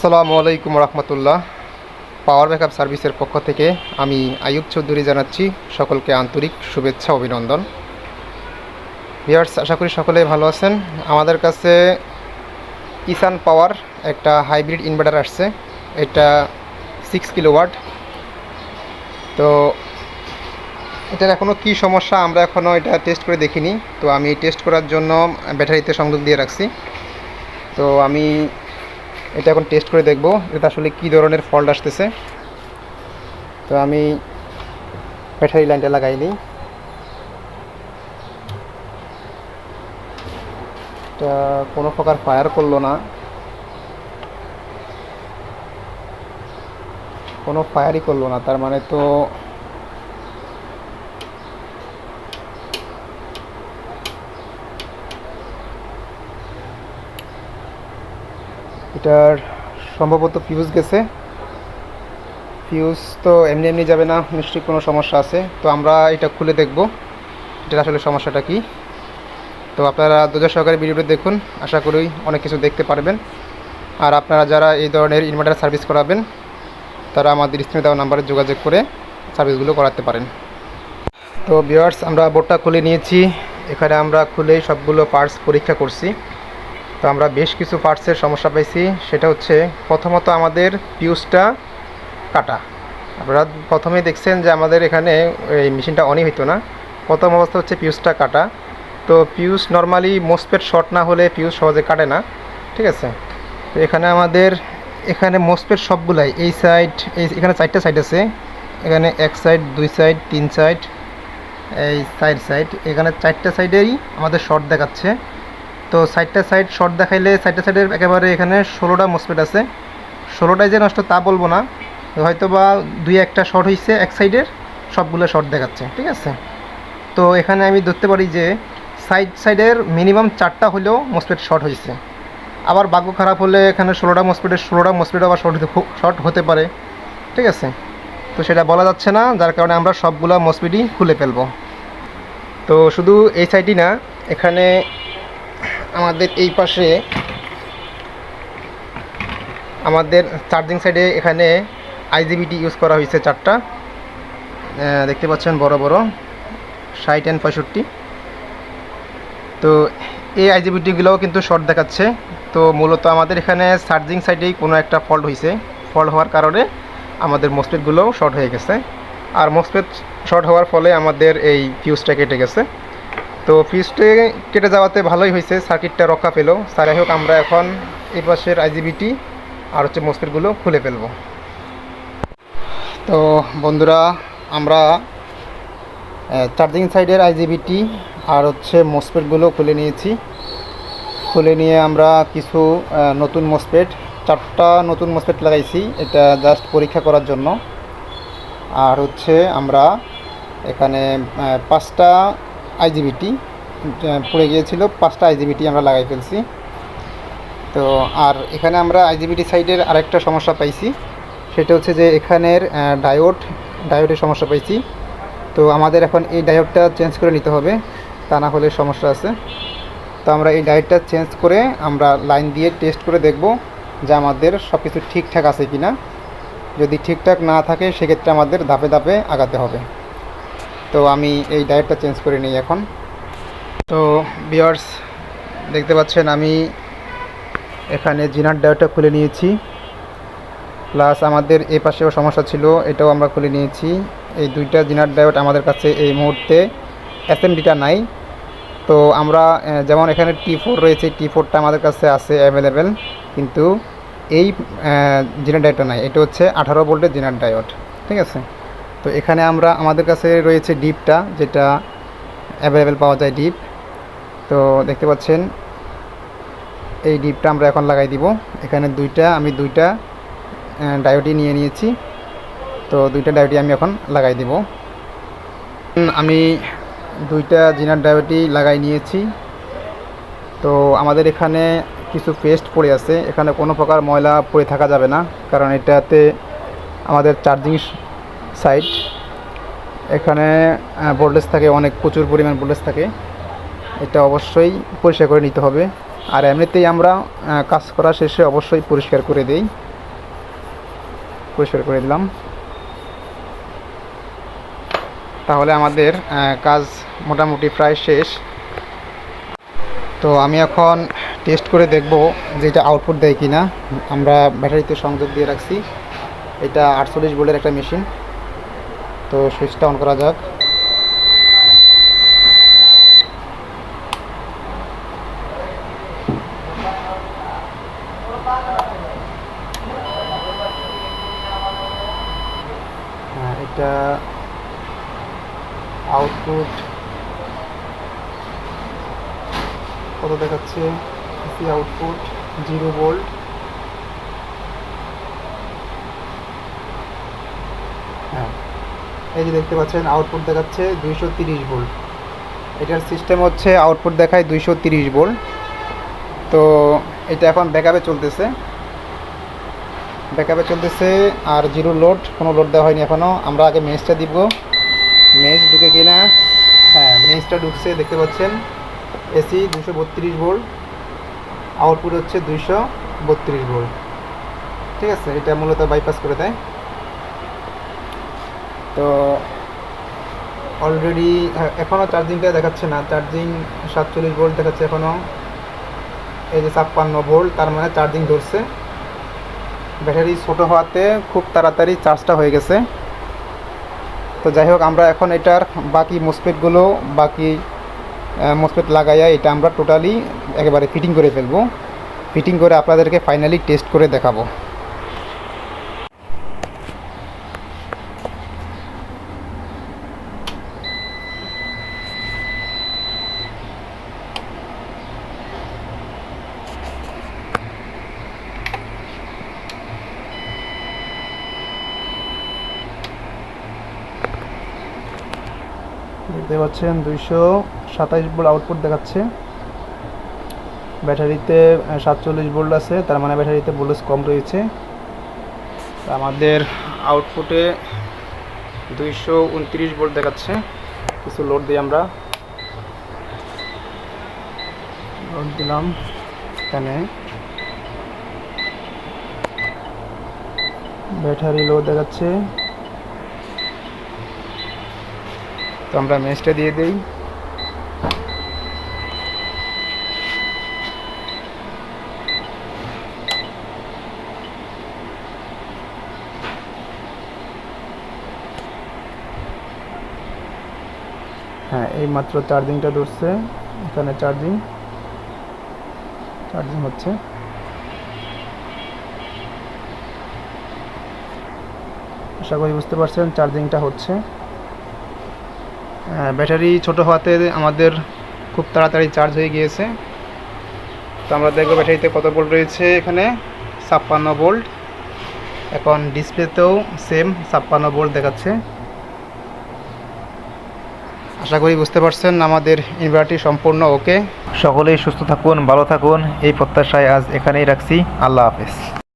আসসালামু আলাইকুম রহমতুল্লাহ। Power backup সার্ভিসের পক্ষ থেকে আমি আইয়ুব চৌধুরী জানাচ্ছি সকলকে আন্তরিক শুভেচ্ছা অভিনন্দন। ভিউয়ার্স, আশা করি সকলেই ভালো আছেন। আমাদের কাছে ইসান পাওয়ার একটা হাইব্রিড ইনভার্টার আসছে। এটা 6 কিলোওয়াট। তো এটার এখনও কী সমস্যা আমরা এখনও এটা টেস্ট করে দেখিনি। তো আমি টেস্ট করার জন্য ব্যাটারিতে সংযোগ দিয়ে রাখছি। তো আমি এটা এখন টেস্ট করে দেখব এটা আসলে কী ধরনের ফল্ট আসতেছে। তো আমি ব্যাটারি লাইনটা লাগাই নিই। এটা কোনো প্রকার ফায়ার করলো না, কোনো ফায়ারই করলো না, তার মানে তো এটার সম্ভবত ফিউজ গেছে। ফিউজ তো এমনি এমনি যাবে না, নিশ্চয়ই কোনো সমস্যা আছে। তো আমরা এটা খুলে দেখব এটার আসলে সমস্যাটা কি। তো আপনারা ধৈর্য সহকারে ভিডিওটি দেখুন, আশা করি অনেক কিছু দেখতে পারবেন। আর আপনারা যারা এই ধরনের ইনভার্টার সার্ভিস করাবেন তারা আমাদের স্ক্রিনে দেওয়া নাম্বারে যোগাযোগ করে সার্ভিসগুলো করাতে পারেন। তো ভিউয়ার্স, আমরা বোর্ডটা খুলে নিয়েছি। এখানে আমরা খুলে সবগুলো পার্টস পরীক্ষা করছি। তো আমরা বেশ কিছু পার্টসের সমস্যা পাইছি। সেটা হচ্ছে প্রথমত আমাদের ফিউজটা কাটা। আপনারা প্রথমেই দেখছেন যে আমাদের এখানে এই মেশিনটা অনই হইতো না। প্রথম অবস্থা হচ্ছে ফিউজটা কাটা। তো ফিউজ নর্মালি মোসফেট শর্ট না হলে ফিউজ সহজে কাটে না, ঠিক আছে। তো এখানে আমাদের এখানে মোসফেট সবগুলাই এই সাইড, এখানে 4টা সাইড আছে। এখানে এক সাইড, 2 সাইড, 3 সাইড, এই সাইড এখানে 4টা সাইডেই আমাদের শর্ট দেখাচ্ছে। তো 4টা সাইড শর্ট দেখাইলে 4টা সাইডের একেবারে এখানে 16টা মোসফেট আছে। 16টাই যে নষ্ট তা বলবো না, হয়তো বা 2-1টা শর্ট হয়েছে এক সাইডের, সবগুলো শর্ট দেখাচ্ছে, ঠিক আছে। তো এখানে আমি ধরতে পারি যে সাইডের মিনিমাম 4টা হলেও মোসফেট শর্ট হয়েছে। আবার ভাগ্য খারাপ হলে এখানে 16টা মোসফেট আবার শর্ট হতে পারে, ঠিক আছে। তো সেটা বলা যাচ্ছে না, যার কারণে আমরা সবগুলো মোসফেটই খুলে ফেলবো। তো শুধু এই সাইডই না, এখানে আমাদের এই পাশে আমাদের চার্জিং সাইডে এখানে আইজিবিটি ইউজ করা হয়েছে 4টা, দেখতে পাচ্ছেন বড় বড় 60 and 65। তো এই আইজিবিটিগুলোও কিন্তু শর্ট দেখাচ্ছে। তো মূলত আমাদের এখানে চার্জিং সাইডেই কোনো একটা ফল্ট হয়েছে। ফল্ট হওয়ার কারণে আমাদের মোসফেটগুলোও শর্ট হয়ে গেছে। আর মোসফেট শর্ট হওয়ার ফলে আমাদের এই ফিউজটা কেটে গেছে। তো ফিউজটা কেটে যাওয়াতে ভালোই হয়েছে, সার্কিটটা রক্ষা পেল। যাই হোক, আমরা এখন এই পাশের আইজিবিটি আর হচ্ছে মোসফেটগুলো খুলে ফেলব। তো বন্ধুরা, আমরা চার্জিং সাইডের আইজিবিটি আর হচ্ছে মোসফেটগুলো খুলে নিয়েছি। খুলে নিয়ে আমরা কিছু নতুন মোসফেট, 4টা নতুন মোসফেট লাগাইছি, এটা জাস্ট পরীক্ষা করার জন্য। আর হচ্ছে আমরা এখানে 5টা আইজিবিটি পড়ে গিয়েছিল, 5টা আইজিবিটি আমরা লাগাই ফেলছি। তো আর এখানে আমরা আইজিবিটি সাইডের আরেকটা সমস্যা পাইছি, সেটা হচ্ছে যে এখানের ডায়োডের সমস্যা পাইছি। তো আমাদের এখন এই ডায়োডটা চেঞ্জ করে নিতে হবে, তা না হলে সমস্যা আছে। তো আমরা এই ডায়োডটা চেঞ্জ করে আমরা লাইন দিয়ে টেস্ট করে দেখব যে আমাদের সব কিছু ঠিকঠাক আছে কি না। যদি ঠিকঠাক না থাকে সেক্ষেত্রে আমাদের ধাপে ধাপে আগাতে হবে। তো আমি এই ডায়োডটা চেঞ্জ করে নিই এখন। তো ভিউয়ার্স, দেখতে পাচ্ছেন আমি এখানে জিনার ডায়োডটা খুলে নিয়েছি, প্লাস আমাদের এই পাশেও সমস্যা ছিল, এটাও আমরা খুলে নিয়েছি। এই 2টা জিনার ডায়োড আমাদের কাছে এই মুহূর্তে এসএমডিটা নাই। তো আমরা যেমন এখানে T4 রয়েছে, T4টা আমাদের কাছে আছে অ্যাভেলেবেল, কিন্তু এই জিনার ডায়োডটা নাই। এটা হচ্ছে 18 ভোল্টের জিনার ডায়োড, ঠিক আছে। তো এখানে আমাদের কাছে রয়েছে ডিপটা, যেটা অ্যাভেলেবেল পাওয়া যায় ডিপ। তো দেখতে পাচ্ছেন এই ডিপটা আমরা এখন লাগাই দিব। এখানে আমি দুইটা ডায়োডই নিয়ে নিয়েছি। তো 2টা ডায়োডই আমি এখন লাগাই দিব। আমি 2টা জিনার ডায়োডই লাগাই নিয়েছি। তো আমাদের এখানে কিছু পেস্ট পড়ে আছে, এখানে কোনো প্রকার ময়লা পড়ে থাকা যাবে না, কারণ এটাতে আমাদের চার্জিং সাইড, এখানে ভোল্টেজ থাকে, প্রচুর পরিমাণ ভোল্টেজ থাকে। এটা অবশ্যই পরিষ্কার করে নিতে হবে। আর এমনিতেই আমরা কাজ করা শেষে অবশ্যই পরিষ্কার করে দেই। পরিষ্কার করে দিলাম। তাহলে আমাদের কাজ মোটামুটি প্রায় শেষ। তো আমি এখন টেস্ট করে দেখব যে এটা আউটপুট দেয় কি না। আমরা ব্যাটারিতে সংযোগ দিয়ে রাখছি। এটা 48 ভোল্টের একটা মেশিন। তো সুইচটা অন করা যাক। হ্যাঁ, এটা আউটপুট কত দেখাচ্ছে? AC output 0 volt. হ্যাঁ, এই যে দেখতে পাচ্ছেন আউটপুট দেখাচ্ছে 230 ভোল্ট। এটার সিস্টেম হচ্ছে আউটপুট দেখায় 230 ভোল্ট। তো এটা এখন ব্যাকআপে চলতেছে। আর জিরো লোড, কোনো লোড দেওয়া হয়নি এখনও। আমরা আগে মেজটা দিব, মেজ ঢুকে কিনা। হ্যাঁ, মেজটা ঢুকছে, দেখতে পাচ্ছেন। এসি 232 ভোল্ট, আউটপুট হচ্ছে 232 ভোল্ট। ঠিক আছে, এটা মূলত বাইপাস করে দেয়। তো অলরেডি এখনও চার্জিংটা দেখাচ্ছে না, চার্জিং 47 ভোল্ট দেখাচ্ছে এখনও। এই যে 56 ভোল্ট, তার মানে চার্জিং ধরছে। ব্যাটারি ছোটো হওয়াতে খুব তাড়াতাড়ি চার্জটা হয়ে গেছে। তো যাই হোক, আমরা এখন এটার বাকি মোসপেট লাগাইয়া এটা আমরা টোটালি একেবারে ফিটিং করে ফেলবো। ফিটিং করে আপনাদেরকে ফাইনালি টেস্ট করে দেখাবো। দেখতে পাচ্ছেন 227 ভোল্ট আউটপুট দেখাচ্ছে। ব্যাটারিতে 47 ভোল্ট আছে, তার মানে ব্যাটারিতে ভোল্টেজ কম রয়েছে। আমাদের আউটপুটে 229 ভোল্ট দেখাচ্ছে। কিছু লোড দিয়ে আমরা লোড দিলাম এখানে। ব্যাটারি লোড দেখাচ্ছে। তো আমরা মেজটা দিয়ে দিই। হ্যাঁ, এই মাত্র চার্জিংটা ধরছে। এখানে চার্জিং হচ্ছে। আশা করি বুঝতে পারছেন চার্জিংটা হচ্ছে। ব্যাটারি ছোট হওয়াতে আমাদের খুব তাড়াতাড়ি চার্জ হয়ে গিয়েছে। তো আমরা দেখব ব্যাটারিতে কত ভোল্ট রয়েছে। এখানে 56 ভোল্ট। এখন ডিসপ্লেতেও সেম 56 ভোল্ট দেখাচ্ছে। আশা করি বুঝতে পারছেন আমাদের ইনভার্টারটি সম্পূর্ণ ওকে। সকলেই সুস্থ থাকুন, ভালো থাকুন, এই প্রত্যাশায় আজ এখানেই রাখছি। আল্লাহ হাফেজ।